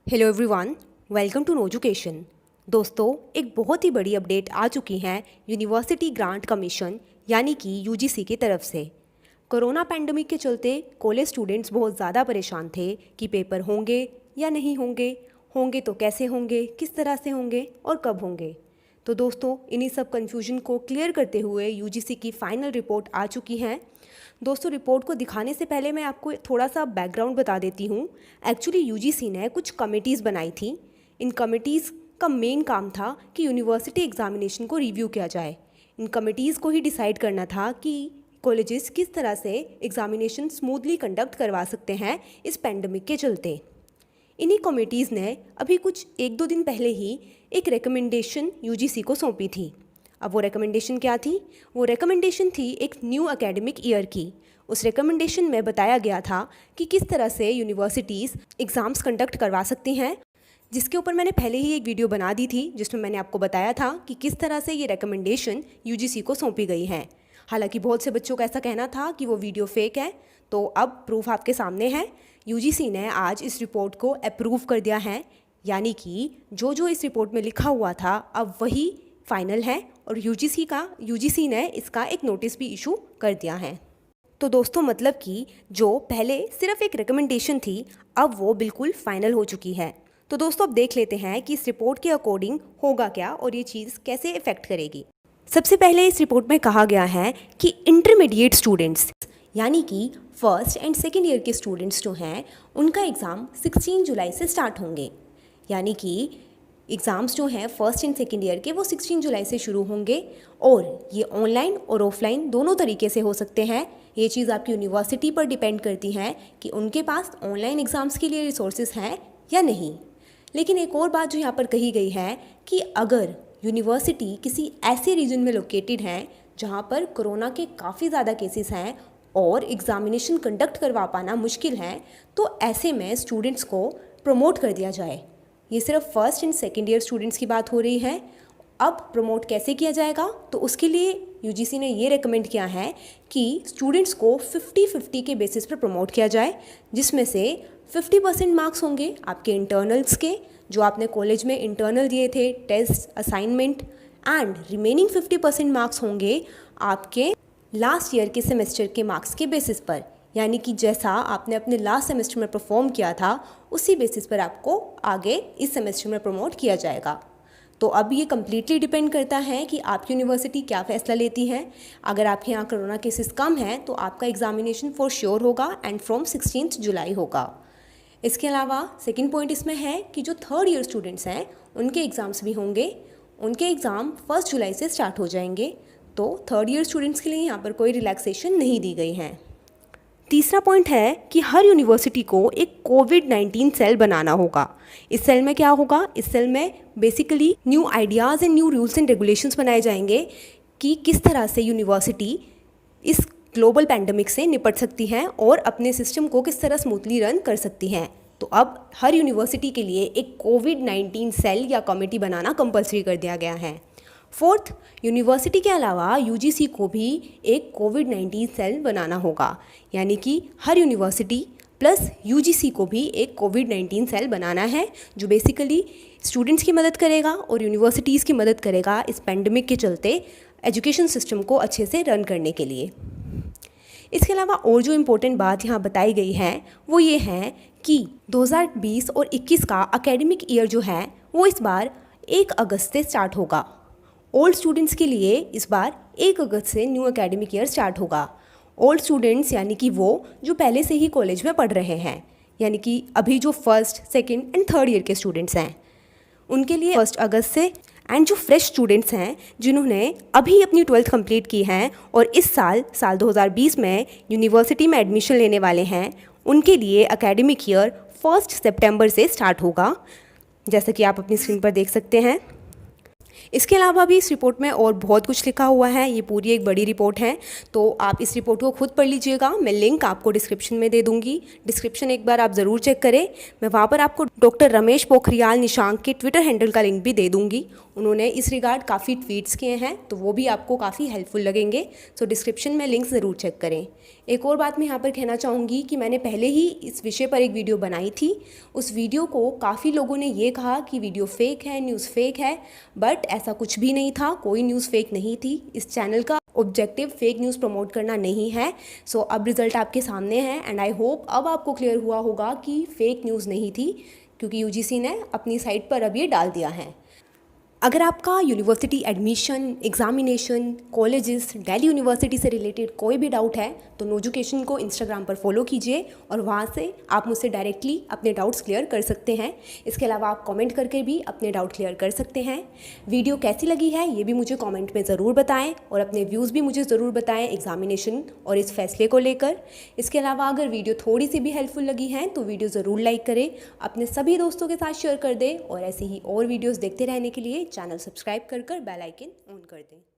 Hello everyone, welcome to Nojucation. दोस्तों, एक बहुत ही बड़ी अपडेट आ चुकी है यूनिवर्सिटी ग्रांट कमीशन यानी कि यूजीसी की तरफ से। कोरोना पैंडमिक के चलते कॉलेज स्टूडेंट्स बहुत ज़्यादा परेशान थे कि पेपर होंगे या नहीं होंगे, होंगे तो कैसे होंगे, किस तरह से होंगे और कब होंगे। तो दोस्तों, इन्हीं सब कन्फ्यूजन को क्लियर करते हुए यूजीसी की फाइनल रिपोर्ट आ चुकी है। दोस्तों, रिपोर्ट को दिखाने से पहले मैं आपको थोड़ा सा बैकग्राउंड बता देती हूँ। एक्चुअली यूजीसी ने कुछ कमिटीज़ बनाई थी। इन कमिटीज़ का मेन काम था कि यूनिवर्सिटी एग्जामिनेशन को रिव्यू किया जाए। इन कमिटीज़ को ही डिसाइड करना था कि कॉलेजेस किस तरह से एग्जामिनेशन स्मूथली कंडक्ट करवा सकते हैं इस पेंडेमिक के चलते। इन्हीं कमिटीज़ ने अभी कुछ 1-2 दिन पहले ही एक रिकमेंडेशन यूजीसी को सौंपी थी। अब वो रिकमेंडेशन क्या थी? वो रिकमेंडेशन थी एक न्यू एकेडमिक ईयर की। उस रिकमेंडेशन में बताया गया था कि किस तरह से यूनिवर्सिटीज़ एग्ज़ाम्स कंडक्ट करवा सकती हैं, जिसके ऊपर मैंने पहले ही एक वीडियो बना दी थी जिसमें मैंने आपको बताया था कि किस तरह से ये रिकमेंडेशन यूजीसी को सौंपी गई है। हालांकि बहुत से बच्चों का ऐसा कहना था कि वो वीडियो फेक है, तो अब प्रूफ आपके सामने है। यूजीसी ने आज इस रिपोर्ट को अप्रूव कर दिया है, यानी कि जो इस रिपोर्ट में लिखा हुआ था अब वही फाइनल है और यूजीसी ने इसका एक नोटिस भी इशू कर दिया है। तो दोस्तों, मतलब कि जो पहले सिर्फ एक रिकमेंडेशन थी अब वो बिल्कुल फाइनल हो चुकी है। तो दोस्तों, अब देख लेते हैं कि इस रिपोर्ट के अकॉर्डिंग होगा क्या और ये चीज़ कैसे इफेक्ट करेगी। सबसे पहले इस रिपोर्ट में कहा गया है कि इंटरमीडिएट स्टूडेंट्स यानी कि फर्स्ट एंड सेकेंड ईयर के स्टूडेंट्स जो हैं उनका एग्ज़ाम 16 जुलाई से स्टार्ट होंगे। यानी कि एग्ज़ाम्स जो हैं फर्स्ट एंड सेकेंड ईयर के वो 16 जुलाई से शुरू होंगे और ये ऑनलाइन और ऑफलाइन दोनों तरीके से हो सकते हैं। ये चीज़ आपकी यूनिवर्सिटी पर डिपेंड करती है कि उनके पास ऑनलाइन एग्ज़ाम्स के लिए रिसोर्सेज हैं या नहीं। लेकिन एक और बात जो यहाँ पर कही गई है कि अगर यूनिवर्सिटी किसी ऐसे रीजन में लोकेटेड है जहाँ पर कोरोना के काफ़ी ज़्यादा केसेस हैं और एग्ज़ामिनेशन कंडक्ट करवा पाना मुश्किल है, तो ऐसे में स्टूडेंट्स को प्रमोट कर दिया जाए। ये सिर्फ first and second year students की बात हो रही है। अब प्रमोट कैसे किया जाएगा, तो उसके लिए यूजीसी ने ये रेकमेंड किया है कि स्टूडेंट्स को 50-50 के बेसिस पर प्रमोट किया जाए, जिसमें से 50% मार्क्स होंगे आपके इंटरनल्स के, जो आपने कॉलेज में इंटरनल दिए थे, test, assignment, and remaining 50% marks होंगे आपके लास्ट ईयर के सेमेस्टर के मार्क्स के बेसिस पर। यानी कि जैसा आपने अपने लास्ट सेमेस्टर में परफॉर्म किया था उसी बेसिस पर आपको आगे इस सेमेस्टर में प्रमोट किया जाएगा। तो अब ये कम्प्लीटली डिपेंड करता है कि आपकी यूनिवर्सिटी क्या फ़ैसला लेती है। अगर आपके यहाँ कोरोना केसेस कम हैं तो आपका एग्जामिनेशन फॉर श्योर होगा एंड फ्रॉम 16 जुलाई होगा। इसके अलावा सेकेंड पॉइंट इसमें है कि जो थर्ड ईयर स्टूडेंट्स हैं उनके एग्ज़ाम्स भी होंगे। उनके एग्ज़ाम 1 जुलाई से स्टार्ट हो जाएंगे, तो थर्ड ईयर स्टूडेंट्स के लिए यहाँ पर कोई रिलैक्सेशन नहीं दी गई है। तीसरा पॉइंट है कि हर यूनिवर्सिटी को एक कोविड-19 सेल बनाना होगा। इस सेल में क्या होगा? इस सेल में basically new ideas and new rules and regulations बनाए जाएंगे कि किस तरह से यूनिवर्सिटी इस ग्लोबल पैंडमिक से निपट सकती हैं और अपने सिस्टम को किस तरह स्मूथली रन कर सकती हैं। तो अब हर यूनिवर्सिटी के लिए एक कोविड-19 सेल या कमेटी बनाना कंपल्सरी कर दिया गया है। फोर्थ, यूनिवर्सिटी के अलावा यूजीसी को भी एक कोविड-19 सेल बनाना होगा। यानी कि हर यूनिवर्सिटी प्लस यूजीसी को भी एक कोविड-19 सेल बनाना है, जो बेसिकली स्टूडेंट्स की मदद करेगा और यूनिवर्सिटीज़ की मदद करेगा इस पेंडेमिक के चलते एजुकेशन सिस्टम को अच्छे से रन करने के लिए। इसके अलावा और जो इम्पोर्टेंट बात यहाँ बताई गई है वो ये है कि 2020 और 21 का एकेडमिक ईयर जो है वो इस बार 1 अगस्त से स्टार्ट होगा। ओल्ड स्टूडेंट्स के लिए इस बार 1 अगस्त से न्यू एकेडमिक ईयर स्टार्ट होगा। ओल्ड स्टूडेंट्स यानी कि वो जो पहले से ही कॉलेज में पढ़ रहे हैं, यानी कि अभी जो first, second and third year के स्टूडेंट्स हैं उनके लिए 1 अगस्त से, एंड जो फ्रेश स्टूडेंट्स हैं जिन्होंने अभी अपनी 12th कंप्लीट की हैं और इस साल 2020 में यूनिवर्सिटी में एडमिशन लेने वाले हैं, उनके लिए एकेडमिक ईयर 1 सितंबर से स्टार्ट होगा, जैसा कि आप अपनी स्क्रीन पर देख सकते हैं। इसके अलावा भी इस रिपोर्ट में और बहुत कुछ लिखा हुआ है। ये पूरी एक बड़ी रिपोर्ट है, तो आप इस रिपोर्ट को खुद पढ़ लीजिएगा। मैं लिंक आपको डिस्क्रिप्शन में दे दूंगी। डिस्क्रिप्शन एक बार आप ज़रूर चेक करें। मैं वहाँ पर आपको डॉक्टर रमेश पोखरियाल निशांक के ट्विटर हैंडल का लिंक भी दे दूंगी। उन्होंने इस रिगार्ड काफ़ी ट्वीट्स किए हैं, तो वो भी आपको काफ़ी हेल्पफुल लगेंगे। सो डिस्क्रिप्शन में लिंक ज़रूर चेक करें। एक और बात मैं यहाँ पर कहना चाहूँगी कि मैंने पहले ही इस विषय पर एक वीडियो बनाई थी। उस वीडियो को काफ़ी लोगों ने ये कहा कि वीडियो फेक है, न्यूज़ फेक है, बट ऐसा कुछ भी नहीं था। कोई न्यूज़ फेक नहीं थी। इस चैनल का ऑब्जेक्टिव फेक न्यूज़ प्रमोट करना नहीं है। सो अब रिजल्ट आपके सामने है एंड आई होप अब आपको क्लियर हुआ होगा कि फेक न्यूज़ नहीं थी, क्योंकि यूजीसी ने अपनी साइट पर अब ये डाल दिया है। अगर आपका university admission, examination, colleges, Delhi university से रिलेटेड कोई भी डाउट है तो नोजुकेशन को इंस्टाग्राम पर फॉलो कीजिए और वहाँ से आप मुझसे डायरेक्टली अपने डाउट्स क्लियर कर सकते हैं। इसके अलावा आप कमेंट करके भी अपने डाउट क्लियर कर सकते हैं। वीडियो कैसी लगी है ये भी मुझे कमेंट में ज़रूर बताएं और अपने व्यूज़ भी मुझे ज़रूर बताएं एग्जामिनेशन और इस फैसले को लेकर। इसके अलावा अगर वीडियो थोड़ी सी भी हेल्पफुल लगी है तो वीडियो ज़रूर लाइक करें, अपने सभी दोस्तों के साथ शेयर कर दें और ऐसी ही और वीडियोज़ देखते रहने के लिए चैनल सब्सक्राइब कर बेल आइकन ऑन कर दें।